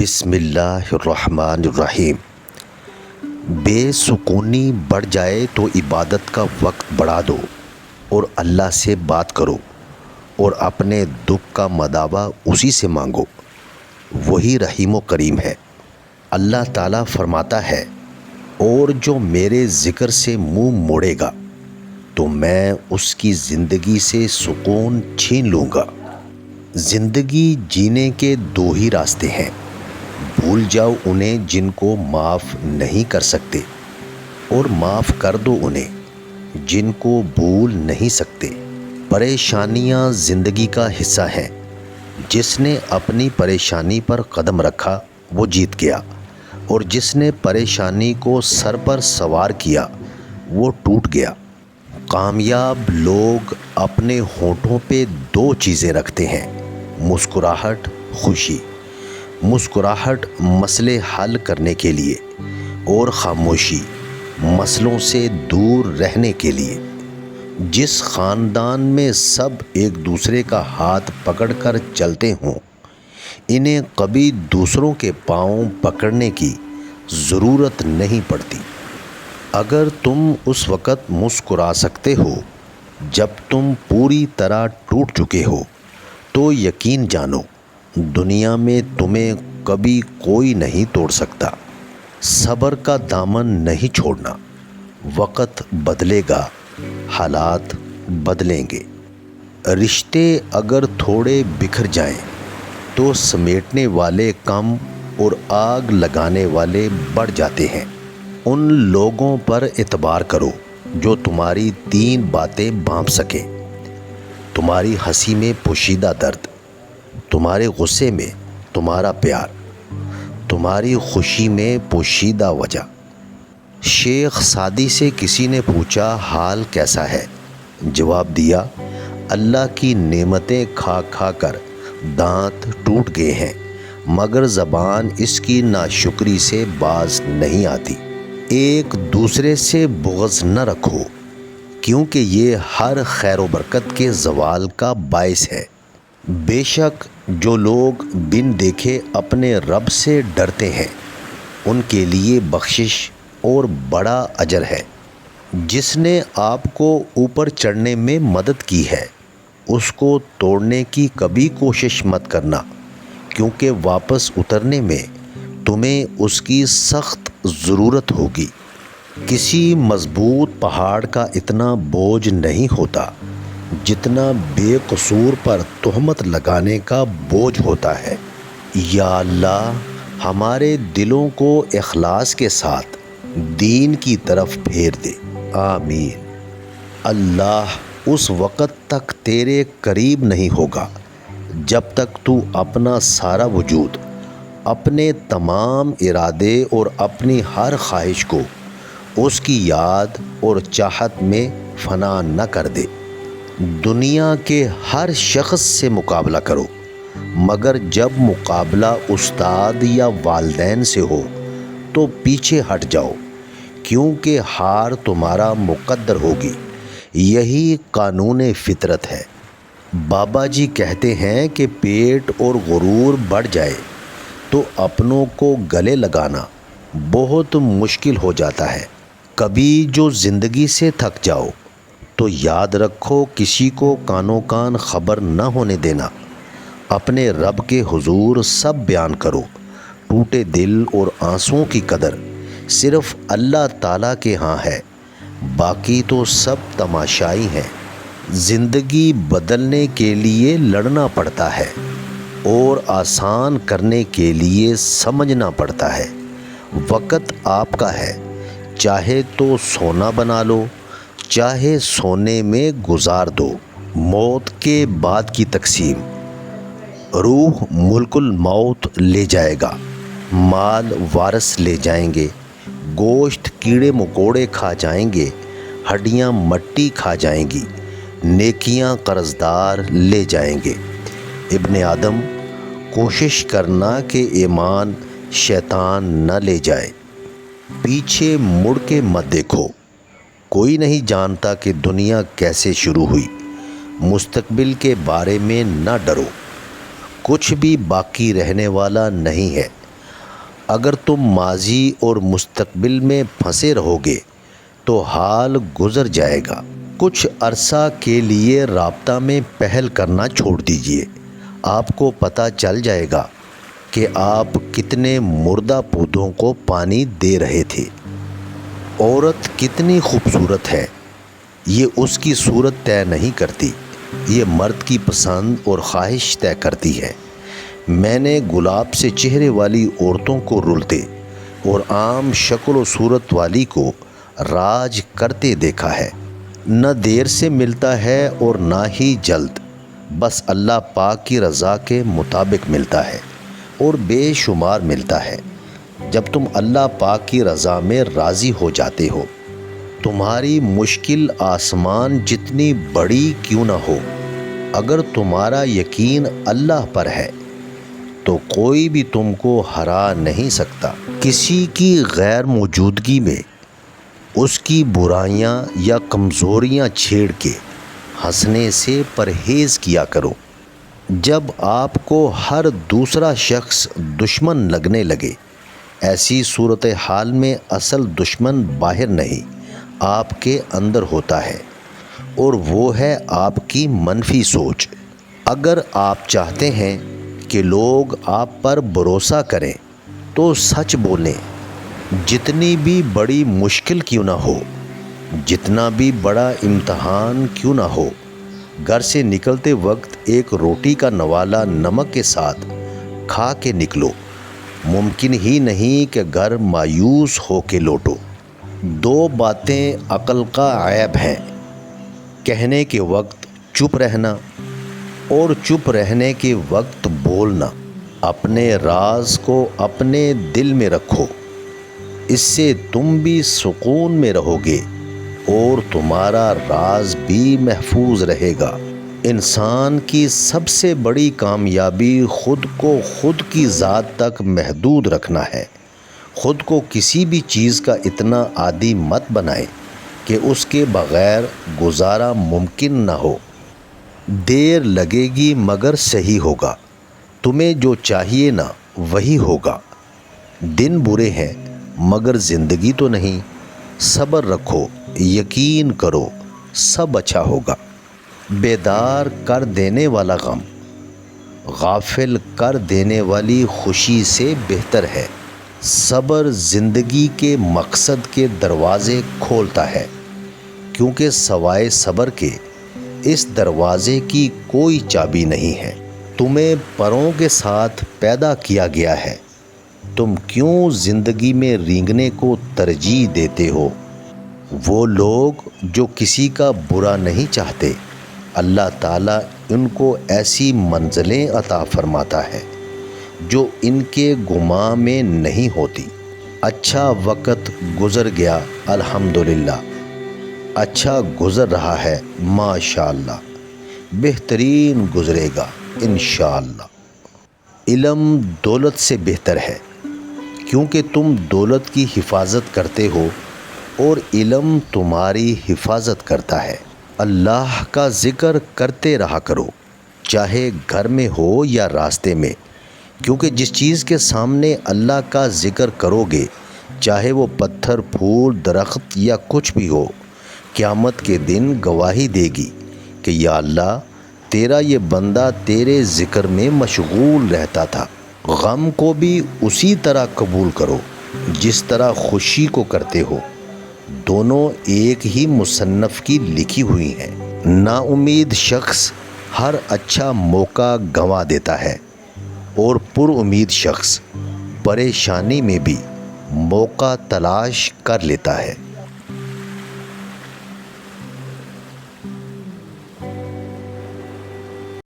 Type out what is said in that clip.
بسم اللہ الرحمن الرحیم۔ بے سکونی بڑھ جائے تو عبادت کا وقت بڑھا دو اور اللہ سے بات کرو اور اپنے دکھ کا مداوع اسی سے مانگو، وہی رحیم و کریم ہے۔ اللہ تعالیٰ فرماتا ہے، اور جو میرے ذکر سے منہ موڑے گا تو میں اس کی زندگی سے سکون چھین لوں گا۔ زندگی جینے کے دو ہی راستے ہیں، بھول جاؤ انہیں جن کو معاف نہیں کر سکتے، اور معاف کر دو انہیں جن کو بھول نہیں سکتے۔ پریشانیاں زندگی کا حصہ ہیں، جس نے اپنی پریشانی پر قدم رکھا وہ جیت گیا، اور جس نے پریشانی کو سر پر سوار کیا وہ ٹوٹ گیا۔ کامیاب لوگ اپنے ہونٹوں پہ دو چیزیں رکھتے ہیں، مسکراہٹ، خوشی۔ مسکراہٹ مسئلے حل کرنے کے لیے، اور خاموشی مسئلوں سے دور رہنے کے لیے۔ جس خاندان میں سب ایک دوسرے کا ہاتھ پکڑ کر چلتے ہوں، انہیں کبھی دوسروں کے پاؤں پکڑنے کی ضرورت نہیں پڑتی۔ اگر تم اس وقت مسکرا سکتے ہو جب تم پوری طرح ٹوٹ چکے ہو، تو یقین جانو دنیا میں تمہیں کبھی کوئی نہیں توڑ سکتا۔ صبر کا دامن نہیں چھوڑنا، وقت بدلے گا، حالات بدلیں گے۔ رشتے اگر تھوڑے بکھر جائیں تو سمیٹنے والے کم اور آگ لگانے والے بڑھ جاتے ہیں۔ ان لوگوں پر اعتبار کرو جو تمہاری 3 باتیں بھانپ سکیں: تمہاری ہنسی میں پوشیدہ درد، تمہارے غصے میں تمہارا پیار، تمہاری خوشی میں پوشیدہ وجہ۔ شیخ سعدی سے کسی نے پوچھا، حال کیسا ہے؟ جواب دیا، اللہ کی نعمتیں کھا کھا کر دانت ٹوٹ گئے ہیں، مگر زبان اس کی ناشکری سے باز نہیں آتی۔ ایک دوسرے سے بغض نہ رکھو، کیونکہ یہ ہر خیر و برکت کے زوال کا باعث ہے۔ بے شک جو لوگ بن دیکھے اپنے رب سے ڈرتے ہیں، ان کے لیے بخشش اور بڑا اجر ہے۔ جس نے آپ کو اوپر چڑھنے میں مدد کی ہے، اس کو توڑنے کی کبھی کوشش مت کرنا، کیونکہ واپس اترنے میں تمہیں اس کی سخت ضرورت ہوگی۔ کسی مضبوط پہاڑ کا اتنا بوجھ نہیں ہوتا جتنا بے قصور پر تہمت لگانے کا بوجھ ہوتا ہے۔ یا اللہ، ہمارے دلوں کو اخلاص کے ساتھ دین کی طرف پھیر دے، آمین۔ اللہ اس وقت تک تیرے قریب نہیں ہوگا جب تک تو اپنا سارا وجود، اپنے تمام ارادے اور اپنی ہر خواہش کو اس کی یاد اور چاہت میں فنا نہ کر دے۔ دنیا کے ہر شخص سے مقابلہ کرو، مگر جب مقابلہ استاد یا والدین سے ہو تو پیچھے ہٹ جاؤ، کیونکہ ہار تمہارا مقدر ہوگی۔ یہی قانون فطرت ہے۔ بابا جی کہتے ہیں کہ پیٹ اور غرور بڑھ جائے تو اپنوں کو گلے لگانا بہت مشکل ہو جاتا ہے۔ کبھی جو زندگی سے تھک جاؤ تو یاد رکھو، کسی کو کانوں کان خبر نہ ہونے دینا۔ اپنے رب کے حضور سب بیان کرو۔ ٹوٹے دل اور آنسوؤں کی قدر صرف اللہ تعالیٰ کے ہاں ہے، باقی تو سب تماشائی ہیں۔ زندگی بدلنے کے لیے لڑنا پڑتا ہے، اور آسان کرنے کے لیے سمجھنا پڑتا ہے۔ وقت آپ کا ہے، چاہے تو سونا بنا لو، چاہے سونے میں گزار دو۔ موت کے بعد کی تقسیم: روح ملک الموت لے جائے گا، مال وارث لے جائیں گے، گوشت کیڑے مکوڑے کھا جائیں گے، ہڈیاں مٹی کھا جائیں گی، نیکیاں قرضدار لے جائیں گے۔ ابن آدم، کوشش کرنا کہ ایمان شیطان نہ لے جائے۔ پیچھے مڑ کے مت دیکھو، کوئی نہیں جانتا کہ دنیا کیسے شروع ہوئی۔ مستقبل کے بارے میں نہ ڈرو، کچھ بھی باقی رہنے والا نہیں ہے۔ اگر تم ماضی اور مستقبل میں پھنسے رہو گے تو حال گزر جائے گا۔ کچھ عرصہ کے لیے رابطہ میں پہل کرنا چھوڑ دیجئے، آپ کو پتہ چل جائے گا کہ آپ کتنے مردہ پودوں کو پانی دے رہے تھے۔ عورت کتنی خوبصورت ہے، یہ اس کی صورت طے نہیں کرتی، یہ مرد کی پسند اور خواہش طے کرتی ہے۔ میں نے گلاب سے چہرے والی عورتوں کو رلتے اور عام شکل و صورت والی کو راج کرتے دیکھا ہے۔ نہ دیر سے ملتا ہے اور نہ ہی جلد، بس اللہ پاک کی رضا کے مطابق ملتا ہے اور بے شمار ملتا ہے۔ جب تم اللہ پاک کی رضا میں راضی ہو جاتے ہو، تمہاری مشکل آسمان جتنی بڑی کیوں نہ ہو، اگر تمہارا یقین اللہ پر ہے تو کوئی بھی تم کو ہرا نہیں سکتا۔ کسی کی غیر موجودگی میں اس کی برائیاں یا کمزوریاں چھیڑ کے ہنسنے سے پرہیز کیا کرو۔ جب آپ کو ہر دوسرا شخص دشمن لگنے لگے، ایسی صورتحال میں اصل دشمن باہر نہیں، آپ کے اندر ہوتا ہے، اور وہ ہے آپ کی منفی سوچ۔ اگر آپ چاہتے ہیں کہ لوگ آپ پر بھروسہ کریں تو سچ بولیں، جتنی بھی بڑی مشکل کیوں نہ ہو، جتنا بھی بڑا امتحان کیوں نہ ہو۔ گھر سے نکلتے وقت ایک روٹی کا نوالا نمک کے ساتھ کھا کے نکلو، ممکن ہی نہیں کہ گھر مایوس ہو کے لوٹو۔ دو باتیں عقل کا عیب ہیں، کہنے کے وقت چپ رہنا اور چپ رہنے کے وقت بولنا۔ اپنے راز کو اپنے دل میں رکھو، اس سے تم بھی سکون میں رہو گے اور تمہارا راز بھی محفوظ رہے گا۔ انسان کی سب سے بڑی کامیابی خود کو خود کی ذات تک محدود رکھنا ہے۔ خود کو کسی بھی چیز کا اتنا عادی مت بنائے کہ اس کے بغیر گزارا ممکن نہ ہو۔ دیر لگے گی مگر صحیح ہوگا، تمہیں جو چاہیے نا وہی ہوگا۔ دن برے ہیں مگر زندگی تو نہیں، صبر رکھو، یقین کرو، سب اچھا ہوگا۔ بیدار کر دینے والا غم غافل کر دینے والی خوشی سے بہتر ہے۔ صبر زندگی کے مقصد کے دروازے کھولتا ہے، کیونکہ سوائے صبر کے اس دروازے کی کوئی چابی نہیں ہے۔ تمہیں پروں کے ساتھ پیدا کیا گیا ہے، تم کیوں زندگی میں رینگنے کو ترجیح دیتے ہو؟ وہ لوگ جو کسی کا برا نہیں چاہتے، اللہ تعالیٰ ان کو ایسی منزلیں عطا فرماتا ہے جو ان کے گمان میں نہیں ہوتی۔ اچھا وقت گزر گیا الحمدللہ، اچھا گزر رہا ہے ماشاءاللہ، بہترین گزرے گا انشاءاللہ۔ علم دولت سے بہتر ہے، کیونکہ تم دولت کی حفاظت کرتے ہو اور علم تمہاری حفاظت کرتا ہے۔ اللہ کا ذکر کرتے رہا کرو، چاہے گھر میں ہو یا راستے میں، کیونکہ جس چیز کے سامنے اللہ کا ذکر کرو گے، چاہے وہ پتھر، پھول، درخت یا کچھ بھی ہو، قیامت کے دن گواہی دے گی کہ یا اللہ، تیرا یہ بندہ تیرے ذکر میں مشغول رہتا تھا۔ غم کو بھی اسی طرح قبول کرو جس طرح خوشی کو کرتے ہو، دونوں ایک ہی مصنف کی لکھی ہوئی ہیں۔ نا امید شخص ہر اچھا موقع گنوا دیتا ہے اور پر امید شخص پریشانی میں بھی موقع تلاش کر لیتا ہے۔